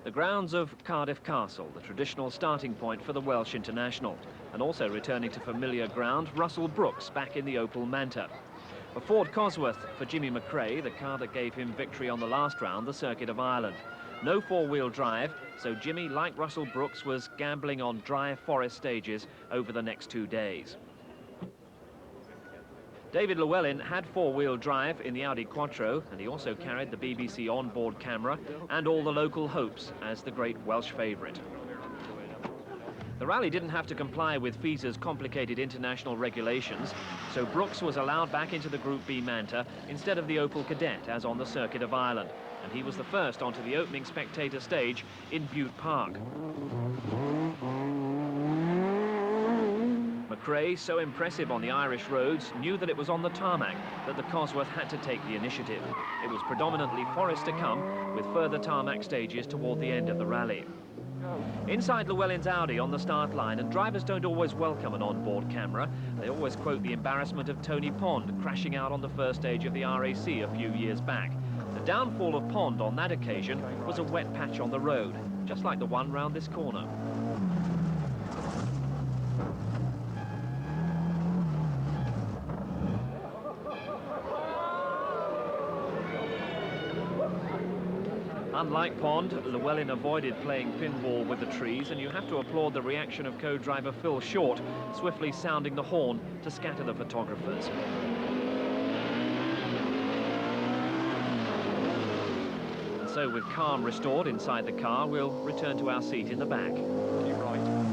The grounds of Cardiff Castle, the traditional starting point for the Welsh international. And also returning to familiar ground, Russell Brooks back in the Opel Manta. A Ford Cosworth for Jimmy McRae, the car that gave him victory on the last round, the Circuit of Ireland. No four-wheel drive, so Jimmy, like Russell Brooks, was gambling on dry forest stages over the next 2 days. David Llewellyn had four-wheel drive in the Audi Quattro, and he also carried the BBC onboard camera and all the local hopes as the great Welsh favourite. The rally didn't have to comply with FISA's complicated international regulations, so Brooks was allowed back into the Group B Manta instead of the Opel Kadett as on the Circuit of Ireland, and he was the first onto the opening spectator stage in Butte Park. McRae, so impressive on the Irish roads, knew that it was on the tarmac that the Cosworth had to take the initiative. It was predominantly forest to come, with further tarmac stages toward the end of the rally. Inside Llewellyn's Audi on the start line, and drivers don't always welcome an onboard camera. They always quote the embarrassment of Tony Pond crashing out on the first stage of the RAC a few years back. The downfall of Pond on that occasion was a wet patch on the road, just like the one round this corner. Unlike Pond, Llewellyn avoided playing pinball with the trees, and you have to applaud the reaction of co-driver Phil Short, swiftly sounding the horn to scatter the photographers. And so, with calm restored inside the car, we'll return to our seat in the back. Keep right.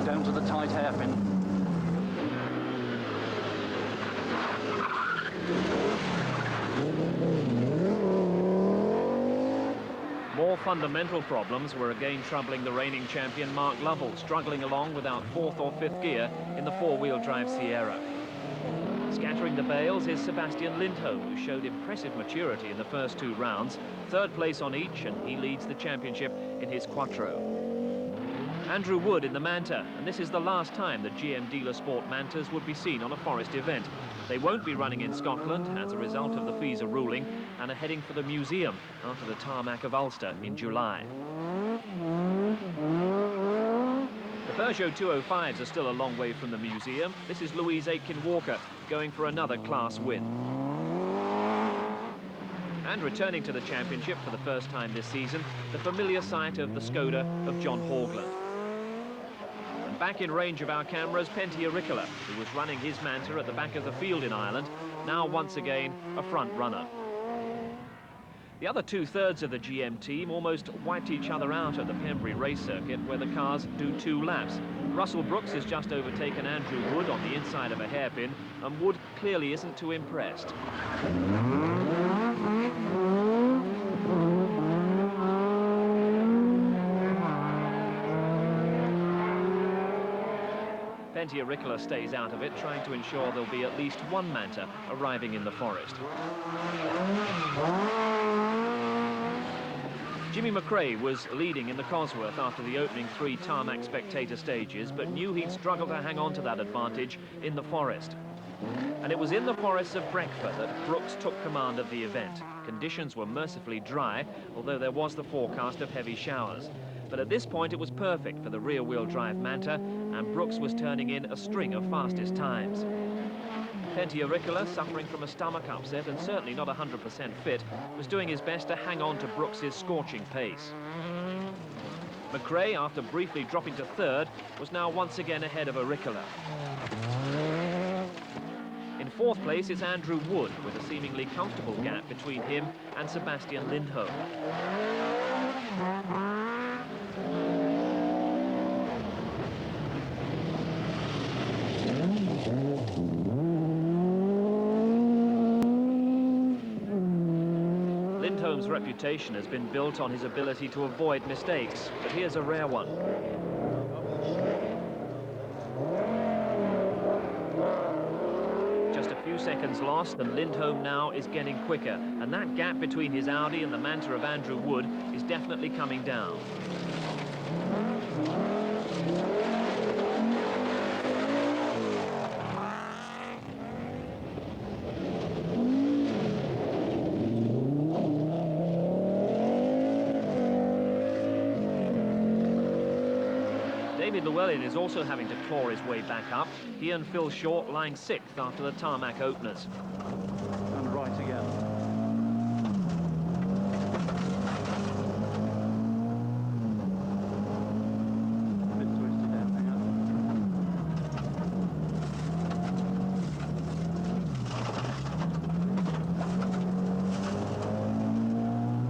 Down to the tight hairpin. More fundamental problems were again troubling the reigning champion Mark Lovell, struggling along without fourth or fifth gear in the four-wheel drive Sierra. Scattering the bales is Sebastian Lindholm, who showed impressive maturity in the first two rounds, third place on each, and he leads the championship in his Quattro. Andrew Wood in the Manta, and this is the last time the GM Dealer Sport Mantas would be seen on a forest event. They won't be running in Scotland as a result of the FISA ruling, and are heading for the museum after the tarmac of Ulster in July. The Peugeot 205s are still a long way from the museum. This is Louise Aitken-Walker going for another class win. And returning to the championship for the first time this season, the familiar sight of the Skoda of John Haugland. Back in range of our cameras, Pentti Ricola, who was running his Manta at the back of the field in Ireland, now once again a front runner. The other two-thirds of the GM team almost wiped each other out at the Pembrey race circuit, where the cars do 2 laps. Russell Brooks has just overtaken Andrew Wood on the inside of a hairpin, and Wood clearly isn't too impressed. Pentti Ricola stays out of it, trying to ensure there'll be at least one Manta arriving in the forest. Jimmy McRae was leading in the Cosworth after the opening 3 tarmac spectator stages, but knew he'd struggle to hang on to that advantage in the forest. And it was in the forests of Breckford that Brooks took command of the event. Conditions were mercifully dry, although there was the forecast of heavy showers. But at this point it was perfect for the rear-wheel drive Manta, and Brooks was turning in a string of fastest times. Pentti Ricola, suffering from a stomach upset and certainly not 100% fit, was doing his best to hang on to Brooks's scorching pace. McRae, after briefly dropping to third, was now once again ahead of Ricola. In fourth place is Andrew Wood, with a seemingly comfortable gap between him and Sebastian Lindholm. Lindholm's reputation has been built on his ability to avoid mistakes, but here's a rare one. Just a few seconds lost, and Lindholm now is getting quicker. And that gap between his Audi and the Manta of Andrew Wood is definitely coming down. David Llewellyn is also having to claw his way back up. He and Phil Short lying 6th after the tarmac openers. And right again. A bit twisted there, hang on.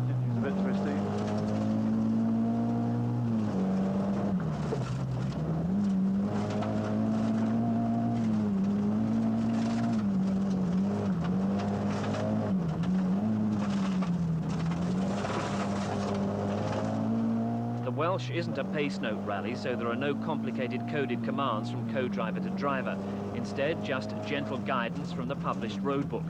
It's a bit twisty. Welsh isn't a pace note rally, so there are no complicated coded commands from co-driver to driver. Instead, just gentle guidance from the published roadbook.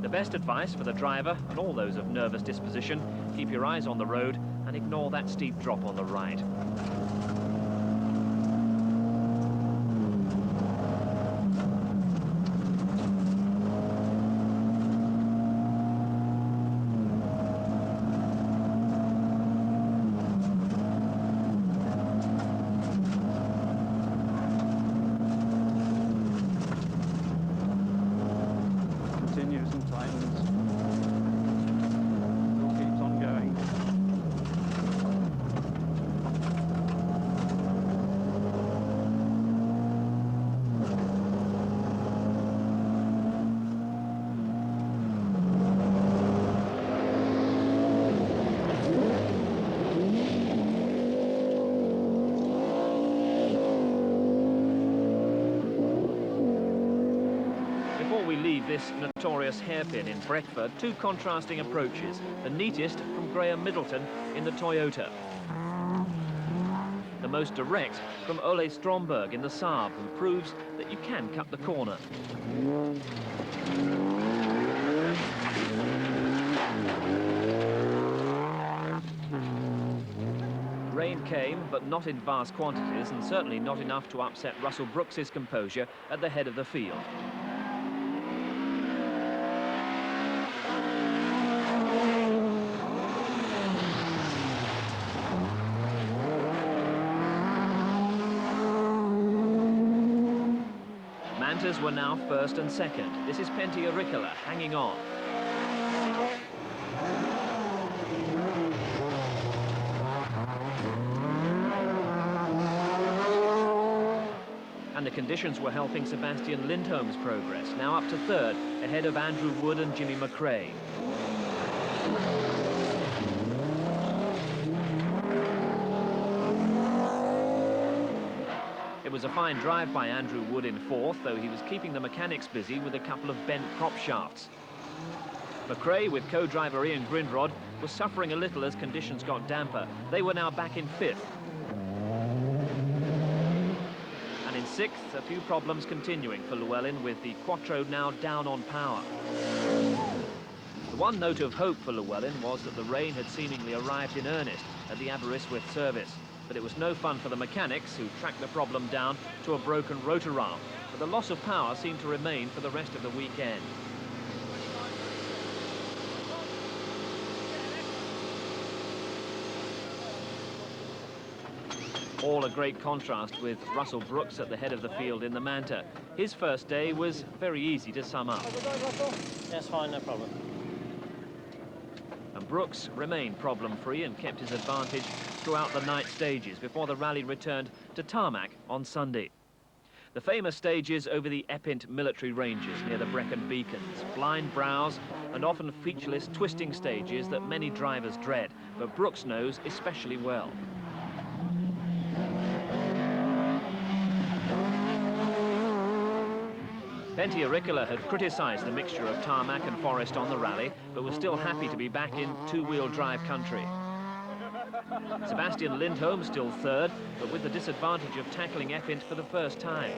The best advice for the driver and all those of nervous disposition: keep your eyes on the road and ignore that steep drop on the right. Continues and tightens. Still keeps on going. Before we leave this notorious hairpin in Breckford, two contrasting approaches. The neatest from Graham Middleton in the Toyota. The most direct from Ole Stromberg in the Saab, who proves that you can cut the corner. Rain came, but not in vast quantities, and certainly not enough to upset Russell Brooks's composure at the head of the field. Mantas were now first and second. This is Pentti Ricola hanging on. And the conditions were helping Sebastian Lindholm's progress, now up to third, ahead of Andrew Wood and Jimmy McRae. It was a fine drive by Andrew Wood in fourth, though he was keeping the mechanics busy with a couple of bent prop shafts. McRae, with co-driver Ian Grindrod, was suffering a little as conditions got damper. They were now back in fifth. And in sixth, a few problems continuing for Llewellyn, with the Quattro now down on power. The one note of hope for Llewellyn was that the rain had seemingly arrived in earnest at the Aberystwyth service. But it was no fun for the mechanics, who tracked the problem down to a broken rotor arm. But the loss of power seemed to remain for the rest of the weekend. All a great contrast with Russell Brooks at the head of the field in the Manta. His first day was very easy to sum up. Yes, fine, no problem. And Brooks remained problem-free and kept his advantage throughout the night stages before the rally returned to tarmac on Sunday. The famous stages over the Epint military ranges near the Brecon Beacons, blind brows and often featureless twisting stages that many drivers dread, but Brooks knows especially well. Pentti Ricola had criticised the mixture of tarmac and forest on the rally, but was still happy to be back in two-wheel drive country. Sebastian Lindholm still third, but with the disadvantage of tackling Epint for the first time.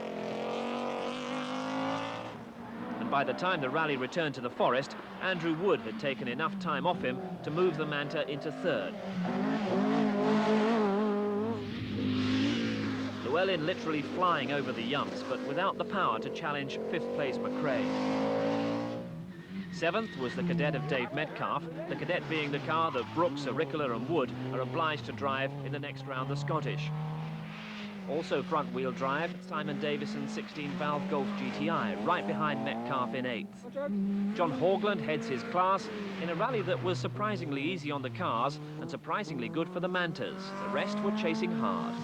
And by By the time the rally returned to the forest, Andrew Wood had taken enough time off him to move the Manta into third. Llewellyn literally flying over the yumps, but without the power to challenge fifth-place McRae. Seventh was the cadet of Dave Metcalfe, the cadet being the car that Brooks, Auricola and Wood are obliged to drive in the next round, the Scottish. Also front-wheel drive, Simon Davison's 16-valve Golf GTI, right behind Metcalfe in 8th. John Haugland heads his class in a rally that was surprisingly easy on the cars and surprisingly good for the Mantas. The rest were chasing hard.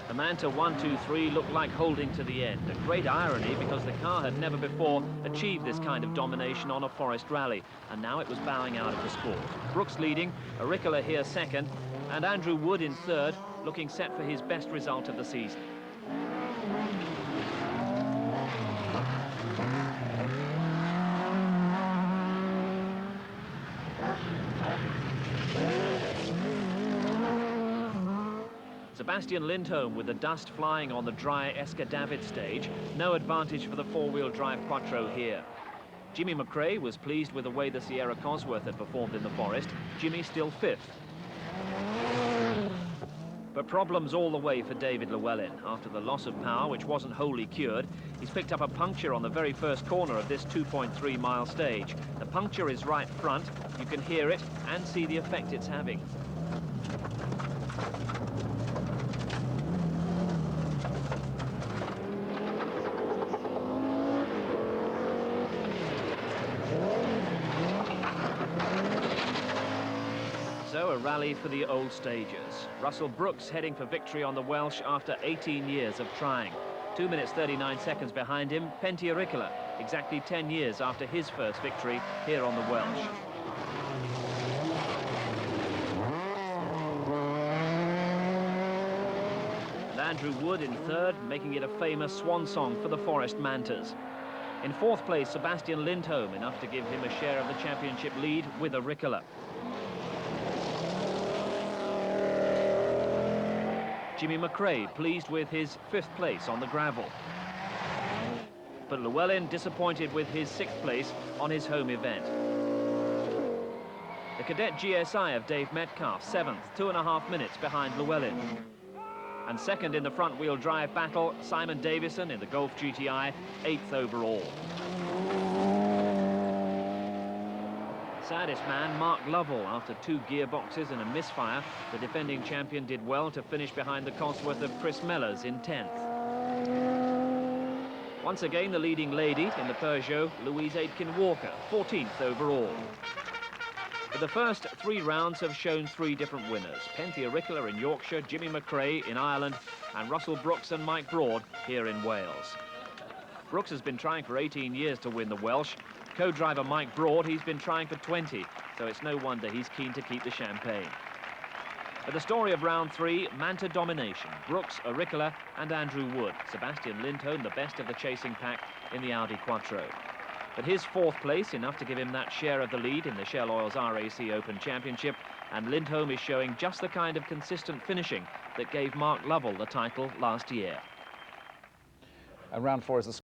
The Manta 1-2-3 looked like holding to the end. A great irony because the car had never before achieved this kind of domination on a forest rally, and now it was bowing out of the sport. Brooks leading, Auricola here second, and Andrew Wood in third, looking set for his best result of the season. Sebastian Lindholm with the dust flying on the dry Esca-David stage. No advantage for the four-wheel drive Quattro here. Jimmy McRae was pleased with the way the Sierra Cosworth had performed in the forest. Jimmy still fifth. But problems all the way for David Llewellyn. After the loss of power, which wasn't wholly cured, he's picked up a puncture on the very first corner of this 2.3-mile stage. The puncture is right front. You can hear it and see the effect it's having. So a rally for the old stagers. Russell Brooks heading for victory on the Welsh after 18 years of trying. 2 minutes 39 seconds behind him, Pentti Auricola, exactly 10 years after his first victory here on the Welsh. And Andrew Wood in third, making it a famous swan song for the Forest Mantas. In fourth place, Sebastian Lindholm, enough to give him a share of the championship lead with Auricola. Jimmy McRae pleased with his fifth place on the gravel. But Llewellyn disappointed with his sixth place on his home event. The cadet GSI of Dave Metcalfe, seventh, 2.5 minutes behind Llewellyn. And second in the front-wheel drive battle, Simon Davison in the Golf GTI, 8th overall. Saddest man, Mark Lovell, after 2 gearboxes and a misfire. The defending champion did well to finish behind the Cosworth of Chris Mellors in 10th. Once again, the leading lady in the Peugeot, Louise Aitken-Walker, 14th overall. But the first 3 rounds have shown 3 different winners. Pentti Auricola in Yorkshire, Jimmy McRae in Ireland, and Russell Brooks and Mike Broad here in Wales. Brooks has been trying for 18 years to win the Welsh. Co-driver Mike Broad, he's been trying for 20, so it's no wonder he's keen to keep the champagne. But the story of round 3, Manta domination. Brooks, Auricola and Andrew Wood. Sebastian Lindholm, the best of the chasing pack in the Audi Quattro. But his 4th place, enough to give him that share of the lead in the Shell Oil's RAC Open Championship, and Lindholm is showing just the kind of consistent finishing that gave Mark Lovell the title last year. And round 4 is the